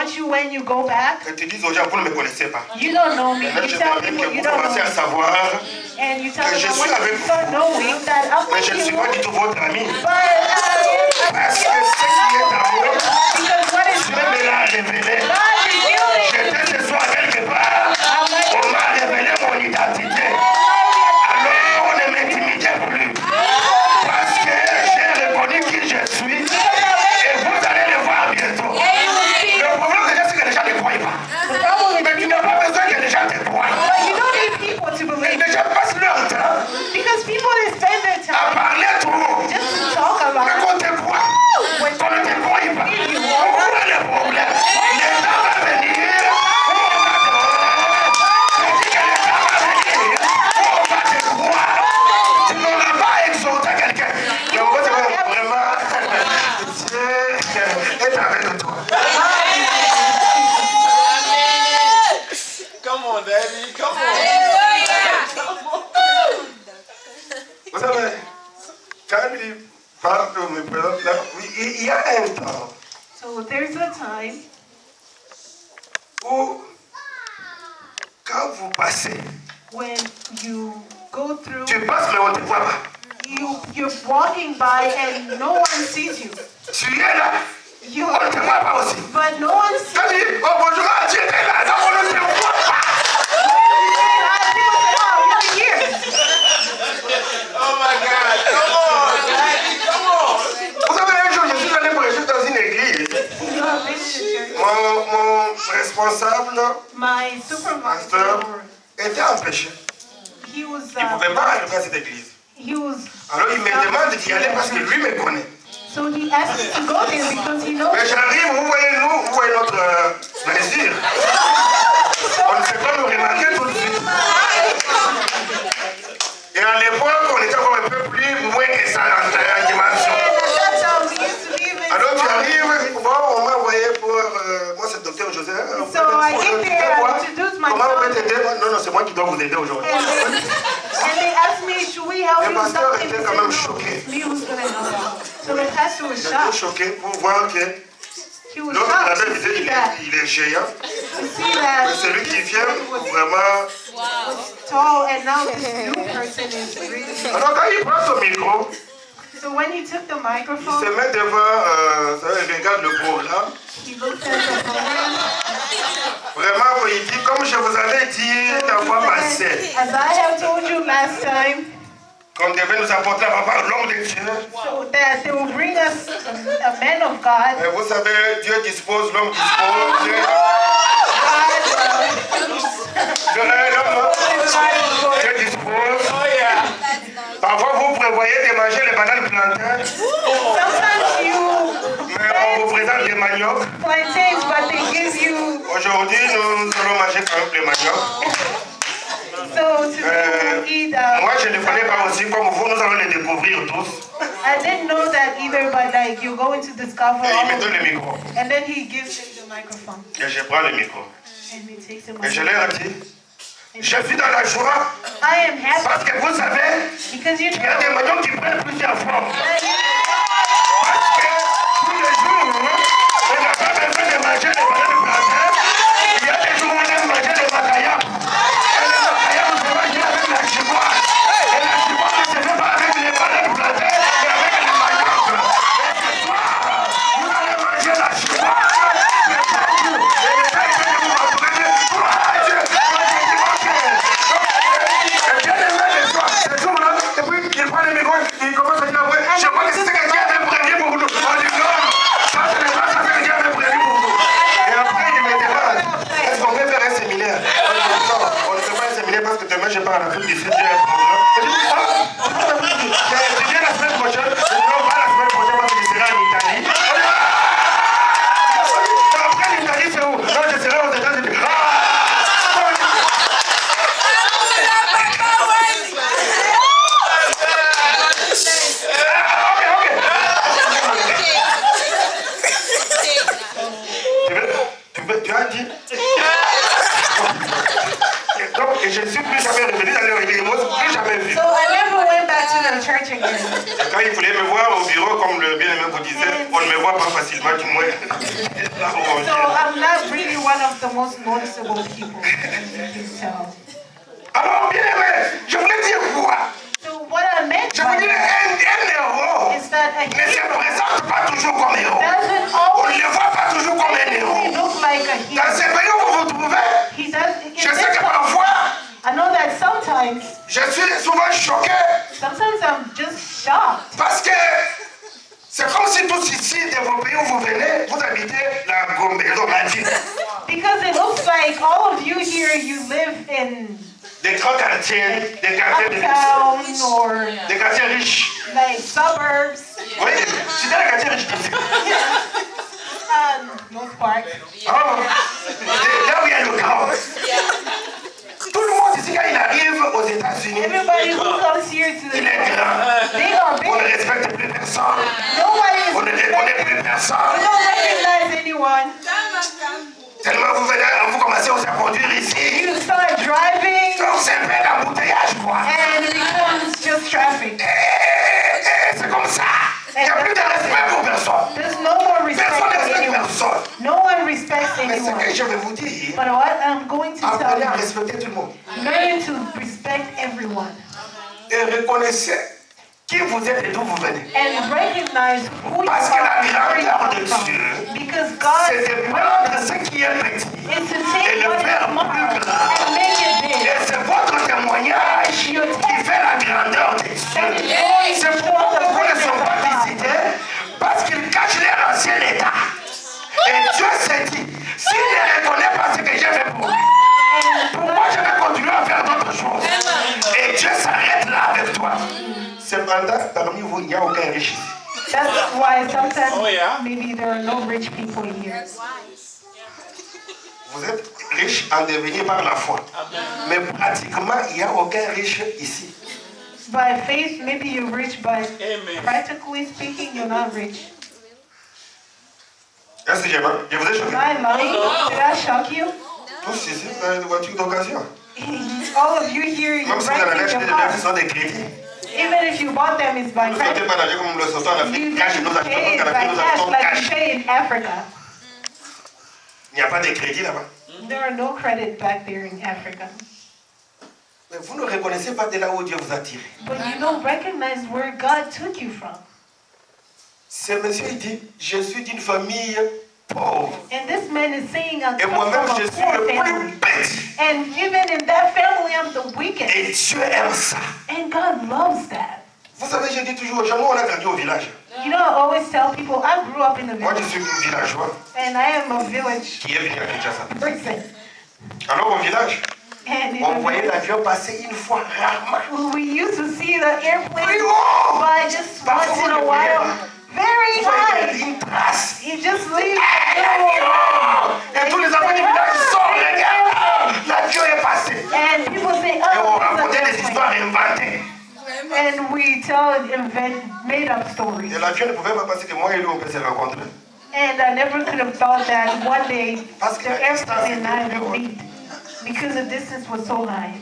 want you when you go back. Que tu dises aux gens, vous ne me connaissez pas. You don't know me. Maintenant, You je tell veux people que you vous don't commencez à know me. savoir And you tell que them je I suis want you avec to start knowing that I'm mais with je ne suis you. pas du tout votre ami. But Parce que ce qui est à moi, because what is Dieu me l'a révélé. God revealed it. J'étais ce soir quelque part. On m'a révélé mon identité. Alors on ne m'intimidait plus. Parce que j'ai reconnu qui je suis. Et vous allez le voir bientôt. Le problème déjà c'est que les gens ne croient pas. Mais tu n'as pas besoin que les gens te croient. But you don't need people to believe. Les gens passent leur temps Because people they spend their à time parler trop. just to talk about Mais it. qu'on te croit. Qu'on ne te croit pas. Pourquoi le problème? Le temps va venir. On va te croire. Je dis que le temps va venir. On va te croire. Tu n'auras pas exhorté quelqu'un. Mais moi, c'est vraiment Dieu est avec toi. Come on, Daddy. Come on. Vous savez, quand il parle de mes présents, là, il y a un temps So there's a time où, quand vous passez, when you go through, tu passes mais on ne te voit pas. you're walking by and no one sees you. Tu es là, You on ne te voit pas aussi. but no one sees Quand tu dis, oh bonjour, tu étais là, donc on ne te voit pas. you. You're here. Oh my God. Come on, Daddy. Come on. Vous savez, un jour, je suis allé prêcher dans une église. You have been to church. Mon responsable, My pasteur, supervisor, était empêché. he was, Il ne pouvait pas rentrer à cette église. he was. Alors il me demande d'y aller parce que lui me connaît. So he asked me to go there because he knows. Mais j'arrive, vous voyez nous, vous voyez notre plaisir. On ne sait pas nous remarquer tout de suite. Et à l'époque, on était encore un peu plus moins que ça en dimension. Alors tu arrives, bon, on m'a envoyé pour... moi c'est le docteur José. So I get there, I introduce Comment on peut myself, t'aider? Non, non, c'est moi qui dois vous aider aujourd'hui. and they asked me, should we help Le you with pasteur something? était I quand said, même no, choqué. it's me who's going to help you. So the pastor was J'étais shocked. choqué pour voir que He was l'autre shocked avait to dit see that. il est géant. To see that Mais celui qui this vient, man was vraiment... tall and now this new person is really. Alors quand il prend son micro, So when he took the il se microphone, met devant, vous savez, il regarde le programme. he looked at the program. Vraiment, il dit, comme je vous avais dit la fois passée, As I have told you last time, qu'on devait nous apporter à papa l'homme de Dieu. so that they will bring us a man of God. Mais vous savez, Dieu dispose, l'homme dispose. Dieu dispose. Oh yeah. Parfois, vous prévoyez de manger les bananes plantains, Sometimes you mais on vous présente des maniocs. plantains, but they give you. Aujourd'hui, nous allons manger quand même les maniocs. So to eat. Moi, je ne connais pas aussi, comme vous, nous allons les découvrir tous. I didn't know that either, but like you're going to discover Et il all me of donne it. le micro. And then he gives him the microphone. Et je prends le micro. And he takes him Et je away. leur dis, je suis dans la joie I am happy parce que vous savez, because you il y a des know maniocs qui prennent plusieurs formes. that Parce que tous les jours, on n'a pas besoin de manger les bananes plantains. Il y a des jours où on aime manger les macayas. Et les macayas, on se mange avec la chiboise. Et la chiboise ne se fait pas avec les bananes plantains, mais avec les maniocs. Et ce soir, vous allez manger la chiboise. C'est pour vous. Et les gens, ils veulent vous retrouver. Courage! Moi, je dis, ok. Et bien aimé les soirs, c'est tout là. Et puis, il prend le micro, il commence à dire, ouais, je crois que c'est ce que Dieu avait prévu pour nous. On dit, non, ça, ce n'est pas ça que Dieu avait prévu pour nous. Et après, il me demande, est-ce qu'on peut faire un séminaire? On dit, non, on ne fait pas un séminaire parce que demain, je pars à l'Afrique du Sud, j'ai un programme. Et je dis, ah, mais tu viens la semaine prochaine? Je dis, non, pas la semaine prochaine parce que je serai en Italie. On dit, ah, après l'Italie, c'est où? Non, je serai aux États-Unis. Tu as dit. Donc, et je ne suis plus jamais revenu dans leur église, plus jamais vu. So I never went back to the church again. Et quand il voulait me voir au bureau, comme le bien-aimé vous disait, on ne me voit pas facilement, du moins. Là où on So I'm not really one of the most noticeable people, as you can tell. Alors, bien-aimé, je voulais dire quoi? So what I meant Je veux by dire, that un héros is that a ne se hero présente pas toujours comme héros. doesn't On ne always le voit pas toujours comme un héros. technically look like a Dans hero. ces pays où vous vous trouvez, He does. je sais que parfois, I know that sometimes je suis souvent choqué I'm just shocked parce que c'est comme si tous ici, de vos pays où vous venez, vous habitez la Gombe, la ville. because it looks like all of you here you live in Des grands quartiers, des quartiers de luxe, uptown or des quartiers riches. like suburbs. Oui, c'est dans les quartiers riches ici. North Park. Oh, là où il y a le chaos. Tout le monde ici, quand il arrive aux États-Unis, Everybody who comes here to il est grand. they are On ne big. respecte plus personne. Nobody is On ne reconnaît plus we personne. don't recognize anyone. Tellement vous commencez aussi à conduire ici. You start driving Donc c'est un peu d'embouteillage, quoi. and it becomes just traffic. C'est comme ça. Il n'y a plus de respect pour personne. There's no more respect Personne ne for respecte anyone. personne. No one respects Mais ce anyone. que je vais vous dire, But what I'm going to tell apprenez à you, respecter tout le monde. learn to respect everyone Et reconnaissez qui vous êtes et d'où vous venez. and recognize who you Parce que la are and where you grandeur come de from. Dieu, Because God c'est de prendre ce qui est petit is to et take le what faire is small plus grand. and make it big. Et c'est votre témoignage qui fait la grandeur de Dieu. C'est pourquoi beaucoup ne sont pas visités, parce qu'ils cachent leur ancien état. Et Dieu s'est dit, s'il ne reconnaît pas ce que j'ai fait pour lui, pourquoi je vais continuer à faire d'autres choses? Et Dieu s'arrête là avec toi. Cependant, parmi vous, il n'y a aucun riche ici. That's why sometimes Oh, yeah? maybe there are no rich people here. Vous êtes riche en devenir par la foi. Mais pratiquement, il n'y a aucun riche ici. By faith, maybe you're rich, but Amen. practically speaking, you're not rich. Est-ce que je vous ai choqué? Am I lying? Did I shock you? Tous ici, vous avez des voitures d'occasion. All of you here, you're Même si vous en avez renting acheté your des biens qui car. sont des crédits. Even if you bought them, it's by Vous ne sautez credit. pas nager comme nous le sautons en Afrique. You Cash, nous didn't achetons pay it en by Afrique, nous cash achetons like you cash. pay in Africa. Il n'y a pas de crédit là-bas. There are no credit back there in Africa. Mais vous ne reconnaissez pas de là où Dieu vous a tiré. But you don't recognize where God took you from. Ce monsieur, il dit, je suis d'une famille pauvre. And this man is saying, I Et come moi-même, from je a suis poor le family. plus petit. And even in that family, I'm the weakest. Et Dieu aime ça. And God loves that. Vous savez, je dis toujours aux gens, nous on a grandi au village. You know, I always tell people, I grew up in the Moi, je village. suis villageois And I am a village qui est venu à Kinshasa. person. Alors au village, And in on the voyait village, l'avion passer une fois rarement. we used to see the airplane Plus haut. fly just once in a while. Very Vous voyez high. une trace. You just leave L'avion. Et tous les enfants du village sortent, regarde, l'avion est passé. and people say, Et on oh, racontait this des is an histoires airplane. inventées. And we tell made up stories. Et l'avion ne pouvait pas passer que moi et lui on peut se rencontrer. And I never could have thought that one day Parce que the la distance airplane and I était would plus meet because the distance was so high.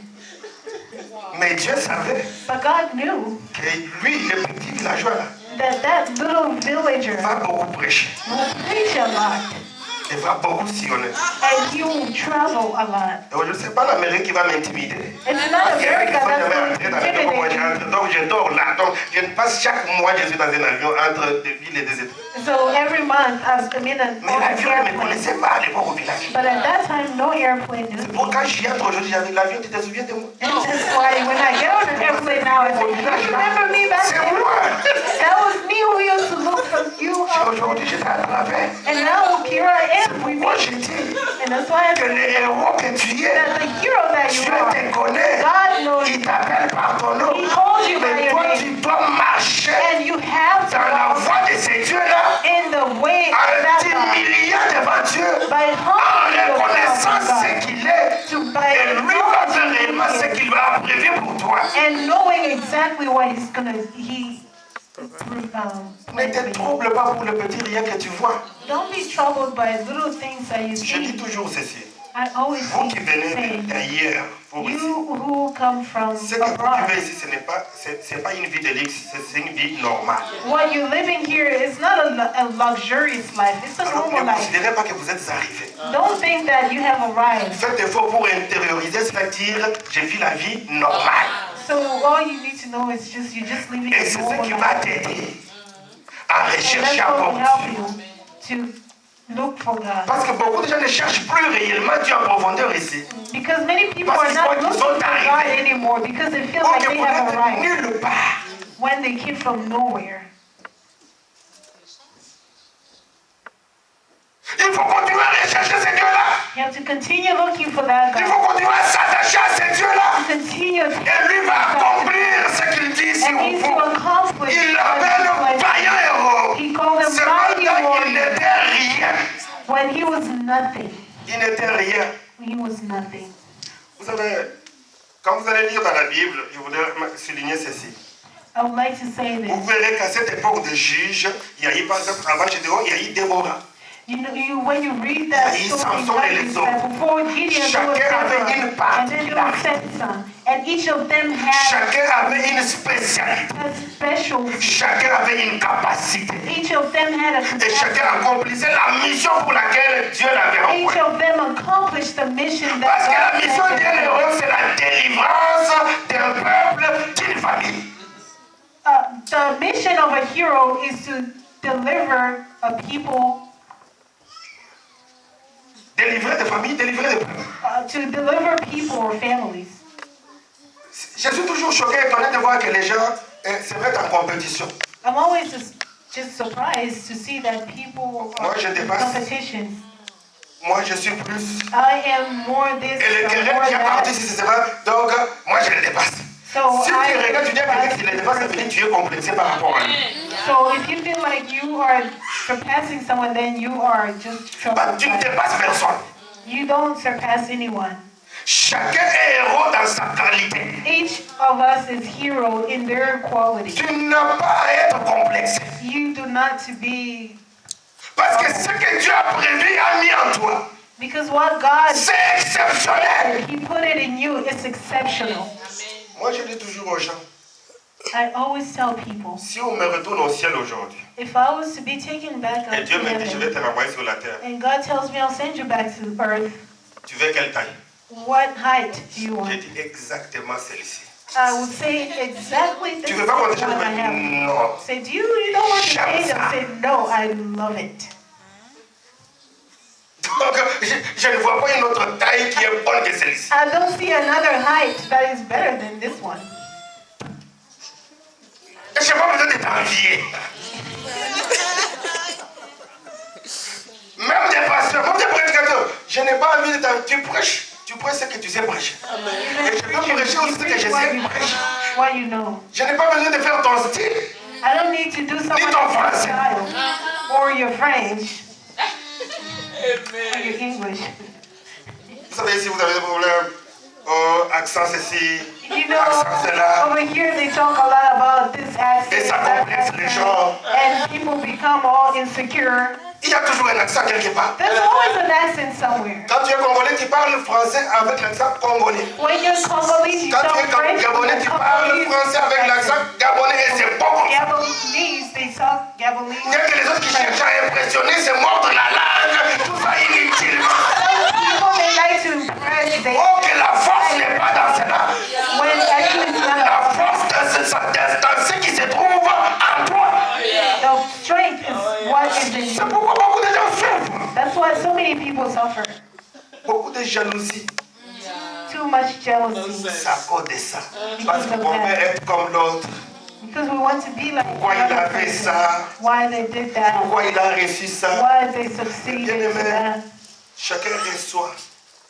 Mais Dieu savait But God knew que lui, le petit villageois là, that little villager va beaucoup prêcher. will preach a lot Il va beaucoup sillonner. and he will travel a lot. Donc je ne sais pas l'Amérique qui va m'intimider. It's not Il y a qui America sont that's jamais going entrés to dans l'avion comme moi intimidate you. j'entre. Donc je dors là. Donc je passe chaque mois, je suis dans un avion entre des villes et des États. So every month I'm in an Mais l'avion ne me airplane. connaissait pas à l'époque au village. But at that time, no airplane knew C'est me. pour quand j'y entre aujourd'hui, j'avais l'avion, tu te souviens de moi? And that's why when I get on an airplane now, I say, you remember me back C'est then? moi. That was me who used to look from you Et up. aujourd'hui, j'étais à travers. And now here I am with Moi, me. je dis And that's why I que say le héros que tu es, that the hero that you Dieu are, te connaît. God knows Il you. t'appelle par ton nom. He calls you by Mais your toi, name. tu dois marcher And you have to dans la walk voie de ces dieux-là, in the way of en that God. t'humiliant devant Dieu, By en humbling reconnaissant yourself to ce God. qu'il est. To by Et lui va faire acknowledging réellement who ce he is. qu'il va prévu pour toi. And knowing exactly what he's gonna Ne te trouble pas pour le petit rien que tu vois. don't be troubled by little things that you Je dis see. toujours ceci. I always Vous qui venez say, d'ailleurs, pour ici, you who come from ce que vous abroad, vivez ici, ce n'est pas une vie de luxe, c'est une vie normale. what you're living here is not a luxurious life. It's a Alors normal ne life. considérez pas que vous êtes arrivés. Don't think that you have arrived. Faites effort pour intérioriser, c'est-à-dire, je vis la vie normale. So all you need to know is you're just living Et a c'est ce normal qui va life. t'aider à And rechercher that's à what bon will help Dieu. you to look for God. Parce que beaucoup de gens ne cherchent plus réellement Dieu en profondeur ici. Because many people Parce are qu'ils not croient qu'ils looking sont for God arrivés. anymore because they feel Donc like they vous have n'êtes arrived nulle part. when they came from nowhere. Il faut continuer à rechercher ces dieux-là. You have to continue looking for that Il God. faut continuer à s'attacher à ces dieux-là. Continue to Et lui va accomplir ce qu'il dit sur and needs to vous. accomplish Il what l'appelle he planned. vaillant héros. He called him Cependant, mighty il warrior n'était rien. when he was nothing. Il n'était rien. He was nothing. Vous savez, quand vous allez lire dans la Bible, je voudrais souligner ceci. I would like to say Vous this. verrez qu'à cette époque de juge, il y a eu par exemple, avant Gédéon, il y a eu Déborah. You know, when you read that Ils story, s'en sont les that autres. before Gideon, there was Chacun avait Deborah, une part and then there was Samson, and each of them had Chacun avait une spécialité. a special. Chacun avait une capacité. Each of them had a Et capacity. chacun accomplissait la mission pour laquelle Dieu l'avait Each envoyé. of them accomplished the mission Parce that que la God mission had d'un them. héros, c'est la délivrance d'un peuple, d'une famille. The mission of a hero is to deliver a people, Délivrer des familles, délivrer des peuples. to deliver people or families. Je suis toujours choqué et étonné de voir que les gens se mettent en compétition. I'm always just surprised to see that people Moi, are je in dépasse. competitions. Moi, je suis plus. I am more this, Et le or querelle more qui est parti, that. si c'est vrai, donc moi, je le dépasse. So Si tu regardes, tu dis à quelqu'un qui le dépasse, ça veut dire que tu es complexé par rapport à lui. So if you feel like you are surpassing someone, then you are just Bah, tu ne troubled. dépasses personne. You don't surpass anyone. Chacun est héros dans sa qualité. Each of us is hero in their quality. Tu n'as pas à être complexé. You do not to be, Parce que ce que Dieu a prévu a mis en toi. because what God C'est exceptionnel. did, He put it in you. It's exceptional. Moi, je dis toujours aux gens, I always tell people, si on me retourne au ciel aujourd'hui, if I was to be taken back et up Dieu to me dit, je vais heaven, te renvoyer sur la terre, and God tells me I'll send you back to earth, tu veux quelle taille? what height do you Je want? dis exactement celle-ci. I would say exactly this Tu is veux pas what monter sur I le have. Non. Say, do you don't want to J'aime change them? ça. Say, no, I love it. Donc, je ne vois pas une autre taille qui est bonne que celle-ci. I don't see another height that is better than this one. Et je n'ai pas besoin de t'envier. Même des pasteurs, même des prédicateurs, je n'ai pas envie de t'envier. Tu prêches ce que tu sais prêcher. Et je peux prêcher aussi ce que je sais prêcher. What you know. Je n'ai pas besoin de faire ton style. I don't need to do someone Ni ton else's français. style or your French or your English. Vous savez, si vous avez des problèmes, accent ceci, You know, accent cela, over here they talk a lot about this accent, et ça that complexe les accent, gens. and people become all insecure. Il y a toujours un accent quelque part. There's always an accent somewhere. Quand tu es congolais, tu parles français avec l'accent congolais. When you're Congolese, you Quand tu talk es French. gabonais, tu parles français avec l'accent gabonais et c'est pas comme ça. Gabonese, they talk Il y a Gabonese. que les autres qui cherchent à impressionner, se mordre la langue, tout ça inutilement. People, they like to impress. They, Oh, que la force n'est pas dans cela. when actually it's not La force dans ce qui se trouve en toi. the strength is what is in C'est you. pourquoi beaucoup de gens souffrent. That's why so many people suffer. Beaucoup de jalousie. Too much jealousy. C'est à cause de ça. Parce qu'on veut être comme l'autre. Because we want to be like Pourquoi the il a other fait person. ça? Why they did that. Pourquoi il a reçu ça? Why they succeeded in that. Chacun reçoit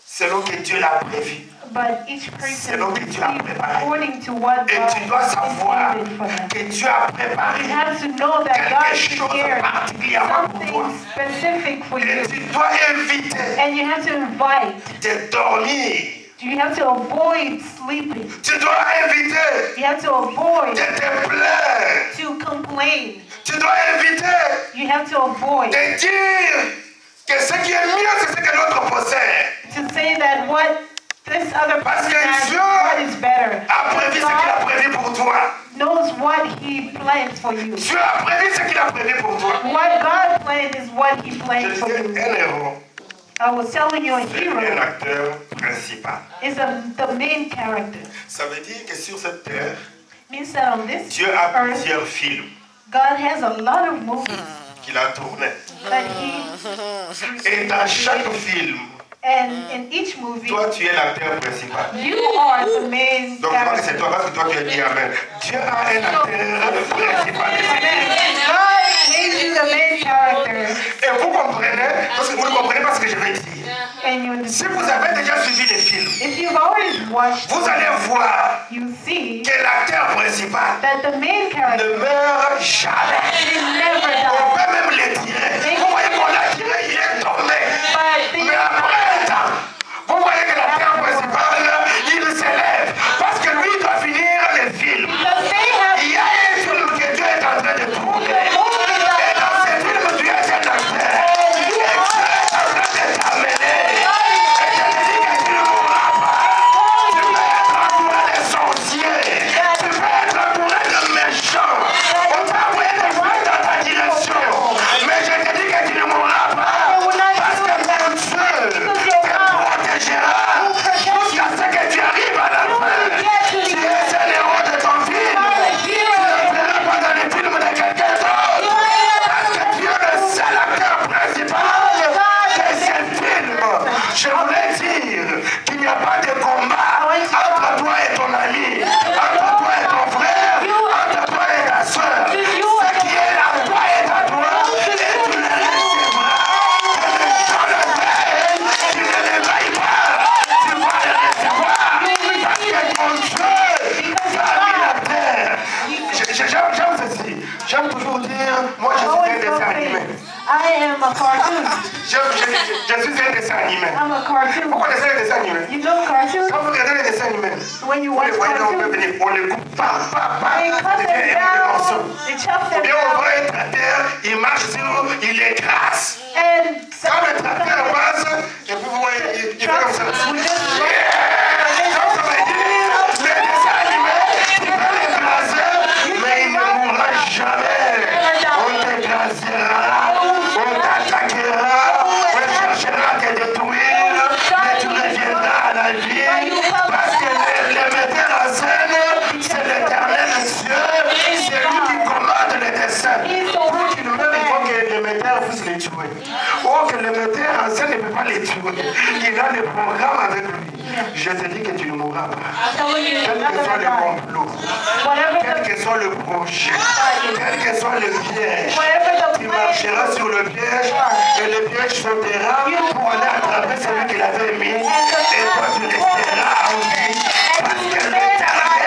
selon que Dieu l'a prévu. But each person Selon que Dieu a receives préparé. according to what Et God tu dois savoir intended for them. que Dieu a préparé You have to know that God quelque chose prepared particulièrement pour toi. something specific for Et you. tu dois éviter And you have to invite. de dormir. You have to avoid sleeping. Tu dois éviter You have to avoid de te plaindre. to complain. Tu dois éviter You have to avoid de dire que ce qui est mieux, c'est ce que l'autre possède. to say that what this other Parce person que has, Dieu what is better. a prévu ce qu'il a God prévu pour toi. knows what He plans for you. Dieu a prévu ce qu'il a prévu pour toi. What God planned is what He Je planned for disais, you. un héros, I was telling you, a c'est hero un acteur principal. is the main character. Ça veut dire que sur cette terre, Means that on this Dieu a earth, plusieurs films God has a lot of movies qu'il a tournés. that He Et dans chaque film, and in each movie, toi tu es l'acteur principal. you are the main Donc je crois que c'est character. toi, parce que toi tu as dit Amen. Dieu a un acteur principal de ces films. God made you the main character, Et vous comprenez, parce que vous ne comprenez pas ce que je vais dire. and you. Si vous avez déjà suivi les films, If you've already watched, vous allez voir you see que l'acteur principal that the main character ne meurt jamais. will never On die. peut même l'étirer. Vous voyez qu'on l'a tiré, il est tombé. But Mais après un temps, vous voyez que l'acteur principal, il s'élève. Parce que lui doit finir le film. because they have Il y a un film que Dieu est en train de tourner. Et dans ce film, tu es un acteur. Et Dieu est en train de t'amener. Et je te dis que tu ne mourras pas. Tu peux être entouré de sorciers. Tu peux être entouré de méchants. On t'a envoyé des flics dans ta direction. Mais je te dis que tu ne mourras pas. Parce que mon Dieu te protégera jusqu'à ce que tu arrives à la fin. Tu es un héros de ton film. Tu ne verras pas dans les films de quelqu'un d'autre. Parce que tu es le seul acteur principal de ce film. Je voulais dire qu'il n'y a pas de combat entre toi et ton ami, entre toi et ton frère, entre toi et ta soeur. Ce qui est à toi est à toi et tu le recevras. Que les gens le veillent, tu ne les veilles pas, tu vas le recevoir. Parce que ton Dieu t'a mis la terre. J'aime ceci. J'aime toujours dire, moi je suis un always dessin so animé. I am a cartoon. Je suis un dessin animé. I'm a cartoon. Pourquoi un dessin animé? You know cartoons? Quand vous regardez les dessins animés, When you vous les watch voyez là, on peut cartoons, venir, on les coupe, pas, they cut ça devient them un morceau. down, they chop Ou them bien on down, voit un tracteur, il marche sur, il écrase. and Quand le tracteur passe, et puis vous voyez, il fait comme ça. trucks will just Donc ça veut dire, les dessins animés, tu peux l'écraser, mais il ne mourra jamais. On t'écrasera, on t'attaquera, on cherchera à te détruire, mais tu reviendras à la vie, parce que le metteur en scène, c'est l'éternel Dieu, c'est lui qui commande les dessins. Pour qu'il meure, il faut que le metteur puisse les tuer. Or que le metteur en scène ne peut pas les tuer. Il a le programme avec lui. Je te dis que tu ne mourras pas. Quel que soit le complot, quel que soit le projet, quel que soit le piège, tu marcheras sur le piège et le piège sautera pour aller attraper celui qui l'avait mis. Et toi, tu resteras en vie parce que l'éternel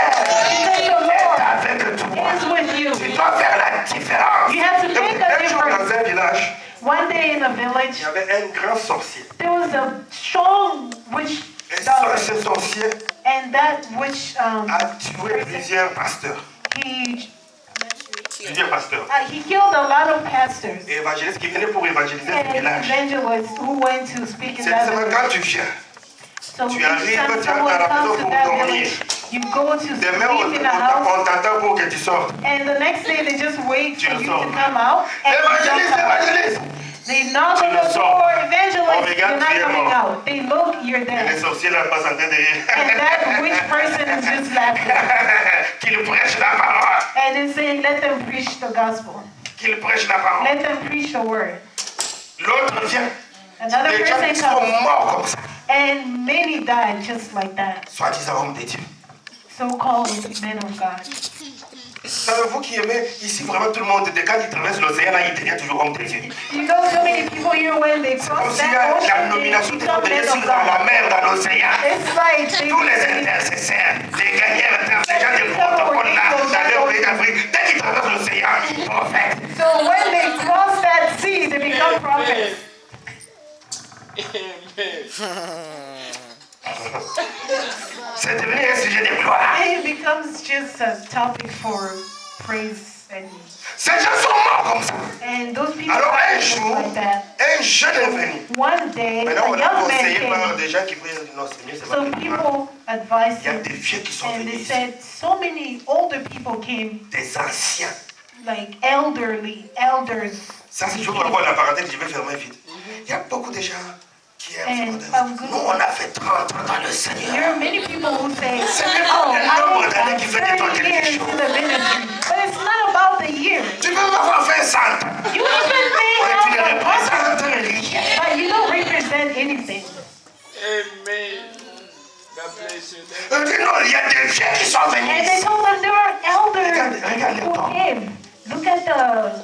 est avec toi. is with you. Tu dois faire la différence. You have to Et make a un jour, difference. dans un village, One day in a il village, y avait un grand sorcier. there was a strong witch Et doctor, ce sorcier and that witch, a tué plusieurs pasteurs. he Plusieurs pasteurs. he killed a lot of pastors Et évangélistes qui venaient pour évangéliser ce and village. evangelists who went to speak in C'est that seulement village. quand tu viens, So tu each arrives, time tu someone arrives à la comes maison to pour that dormir. village, you go to demain sleep in the house, on t'attend pour que tu sortes. and the next day they just wait Tu for le you sors. to come out, and you don't Évangéliste, come out. évangéliste. They knock Tu on le the sors. door, On evangelist, regarde, you're not tu es coming mort. out. They look, you're Et dead. les sorciers là passent en train de And that witch person is just laughing. Qu'il prêche la parole. And it's saying, let them preach the gospel. Qu'il prêche la parole. Let them preach the word. L'autre vient. Another Les gens person qui sont comes, morts comme ça. and many died just like that. Soi-disant hommes de Dieu. So-called men of God. Savez-vous qui aimez ici vraiment tout le monde, dès quand il traverse l'océan, là, il devient toujours homme de Dieu. You know, so many people here, when they Comme cross s'il y that a la ocean, they nomination de become men sur of dans la God. mer, dans l'océan. It's like they, Tous les intercesseurs, les gagnants, les gens des protocoles là, dans leur pays d'Afrique, dès qu'ils traversent l'océan, prophètes. so when they cross that sea, they become prophets. C'est devenu un sujet de gloire. It becomes just a topic for praise, Ces gens sont morts comme ça. and those people Alors die un just jour, like that. un jeune est venu. One day, Maintenant, a on a young man conseillé par came. des gens qui prient. Non, c'est mieux, c'est pas So bien. people advised Il y a him, des vieux qui sont and venus they ici. said so many older people came, Des anciens. like elders. Ça, si je veux avoir la parenthèse, je vais fermer vite. Il y a beaucoup de gens qui aiment ce And modèle. Nous, on a fait 30 ans dans le Seigneur. There are many people who say, C'est même oh, pas le I nombre d'années have qui fait de toi 30 quelque years chose. in the ministry. But it's not about the years. Tu peux avoir fait 100 ans. You even may Mais tu ne have a représentes hundred, rien. but you don't represent anything. Amen. God bless you. Non, il y a des vieux qui sont venus And they ici. told them there are elders Regarde who le temps. came. Look at the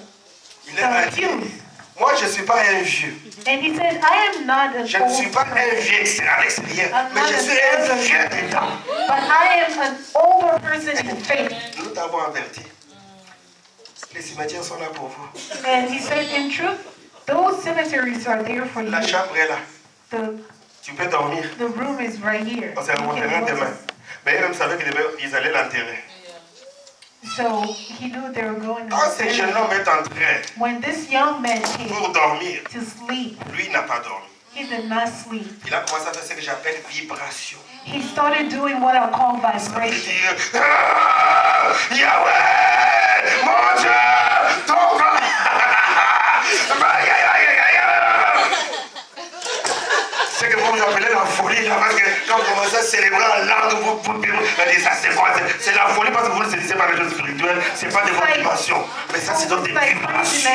Il a dit, pews. moi, je ne suis pas un vieux. And he said, I am not an Je ne suis old pas person, un vieux extérieur à l'extérieur, I'm mais not je an suis un elder. vieux dedans. but I am an older person in faith. Nous t'avons averti. Les cimetières sont là pour vous. And he said, in truth, those cemeteries are there for you. La chambre est là. The, Tu peux dormir. the room is right here. On s'est You can rencontrés go demain. to- Mais eux-mêmes savaient qu'ils allaient l'enterrer. So he knew they were going to Quand ce jeune bury him. homme est entré When this young man came pour dormir, to sleep, lui n'a pas dormi. he did not sleep. Il a commencé à faire ce que j'appelle vibration. He started doing what I call Il vibration. dit, ah, Yahweh, mon Dieu, ton corps. Aïe, aïe, aïe, aïe, aïe. C'est que vous appelez la folie là, parce que quand vous commencez à célébrer en langue, vous dites ça c'est quoi? C'est la folie parce que vous ne saisissez pas les choses spirituelles, c'est pas de votre dimension. Mais ça c'est donc des vibrations.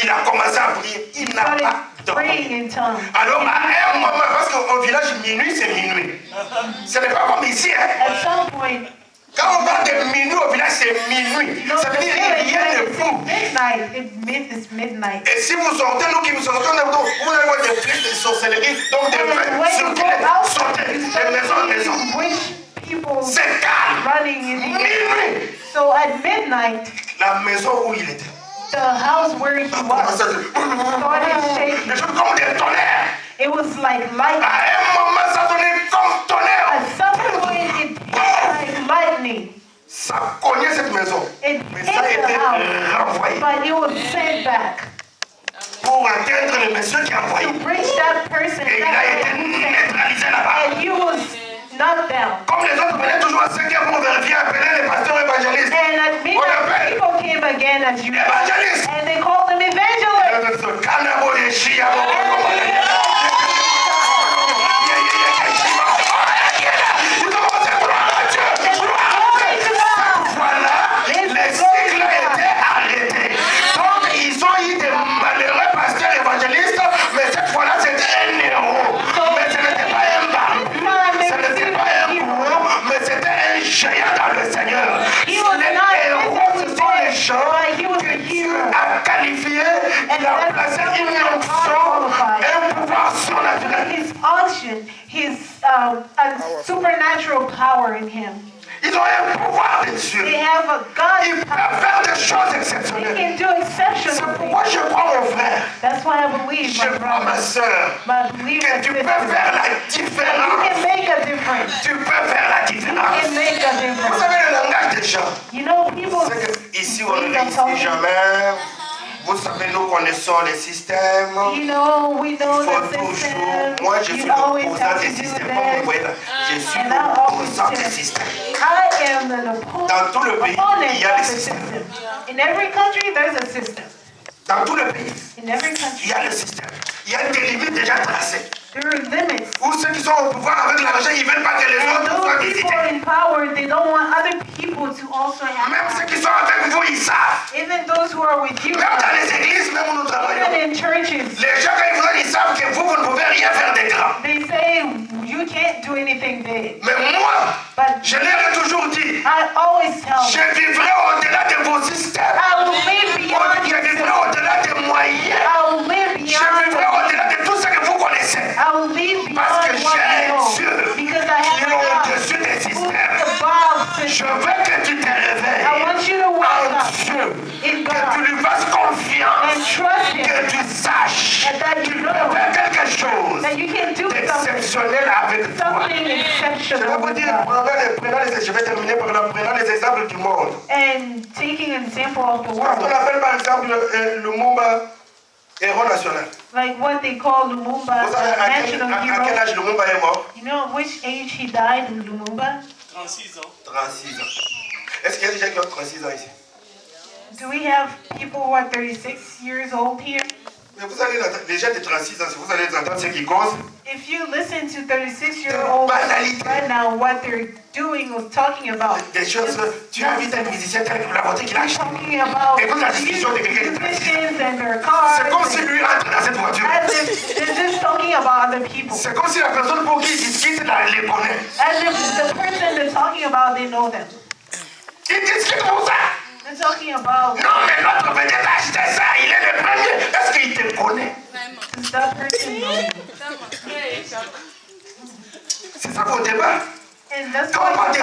Il a commencé à prier, il n'a Started pas dormi. praying in tongues. Alors à un moment, parce qu'au village minuit c'est minuit. Ce n'est pas comme ici, hein. At some point, Quand on parle de minuit au village, c'est minuit. you know, Ça the veut dire village, rien when ne it's bouge. midnight, it's midnight. Et si vous sortez, nous qui vous sortons, vous allez voir des flèches de sorcellerie, donc des And feux when you circulaires, go out, sortez you de start maison en maison. seeing witch people C'est calme. running in the air. Minuit. So at midnight, La maison où il était. the house where he a commencé was à se- started shaking. Des choses comme des tonnerres. It was like lightning. À un moment, ça donnait comme tonnerre. At some point, it hit like lightning. Ça cognait cette maison. It Mais hit ça a the été house, renvoyé but it was sent back pour atteindre le monsieur qui a envoyé. to reach that person. Et il a été That neutralisé là-bas. and he was knocked down. Comme les autres venaient toujours à 5 heures pour vérifier, appeler les pasteurs évangélistes. And at midnight, people came again as you Évangélistes. and they called them evangelists. Glory to God. Voilà, les cycles étaient arrêtés. Donc, ils ont eu des malheureux pasteurs évangélistes, mais cette fois-là, c'était un héros. Mais ce n'était pas un barbu, ce n'était pas un bourreau, mais c'était un géant dans le Seigneur. He was Les not héros, ce sont les physically gens dead, but he was a que Dieu hero. a qualifiés, il a placé une onction, un pouvoir surnaturel. His unction, his a supernatural power in him. Ils ont un pouvoir de They Dieu. have a God Ils power. peuvent faire des choses They exceptionnelles. can do C'est exceptional pourquoi things. je crois, mon frère, That's why I believe, je my crois, ma brother, soeur, I believe que that tu you peux faire la can différence. make a difference. Tu peux faire la You différence. can make a Vous difference. savez le langage des gens. You know, people C'est qu'ici, on speak ne of réussit talking. jamais. Vous savez, nous connaissons les systèmes. You know, we Il know faut the toujours. system. Moi, je suis You always l'opposant have des to do systèmes. Comme vous that. voyez là, je suis And I always l'opposant des say, systèmes. I am an Dans tout le pays, opponent il y a of des the systèmes. system. In every country, there's a system. Dans tout le pays, In every il country, y a le système. Il y a des limites déjà tracées. there are limits. Ou ceux qui sont au pouvoir avec l'argent, ils ne veulent pas que les And autres soient those visités. people in power, they don't want other people to also Même have ceux power. qui sont avec vous, ils savent. Even those who are with you, Même dans les églises, même où nous even travaillons. in churches, Les gens, quand ils viennent, ils savent que vous ne pouvez rien faire de grand. they say you can't do anything big. Mais moi, But je leur ai toujours dit, I always tell them, je vivrai au-delà de vos systèmes. I will live beyond Je your vivrai system. au-delà des moyens. I will live Je beyond vivrai what au-delà de tout ce que vous connaissez. I will live Parce que beyond what j'ai you un know. Dieu Because I qui have est a God au-dessus des who's systèmes. above Je system. veux que tu te I réveilles want you to en wake up Dieu. in Que tu God lui fasses confiance. and trust Him Que tu saches and that qu'il you peut know faire quelque chose that you can do something, d'exceptionnel avec toi. something Je vais exceptional vous with dire, God. je vais terminer par là, prenant les exemples du monde. And taking an example of the Quand on world, appelle par exemple le mot Héros national. Like what they call Lumumba, Vous savez the à quel national âge hero. Lumumba est mort? You know at which age he died in Lumumba? 36 ans. 36 ans. Est-ce qu'il y a des gens qui ont 36 ans ici? Do we have people who are 36 years old here? Mais vous allez entendre, les gens de 36 ans, si vous allez entendre ceux qui causent, If you listen to 36-year-olds right now, what they're doing or talking about, des choses, tu invites un musicien tel pour la voiture qu'il a acheté. talking about Écoute la discussion de quelqu'un de 36 ans. musicians and their cars. C'est comme si lui rentre dans cette voiture. As if they're just talking about other people. C'est comme si la personne pour qui il discute les connaît. As if the person they're talking about, they know them. Il discute pour ça. They're talking about Non, mais notre vedette a acheté ça, il est le premier. Est-ce qu'il te connaît? does that person know you? C'est ça qu'on débat. And that's Comment why t'es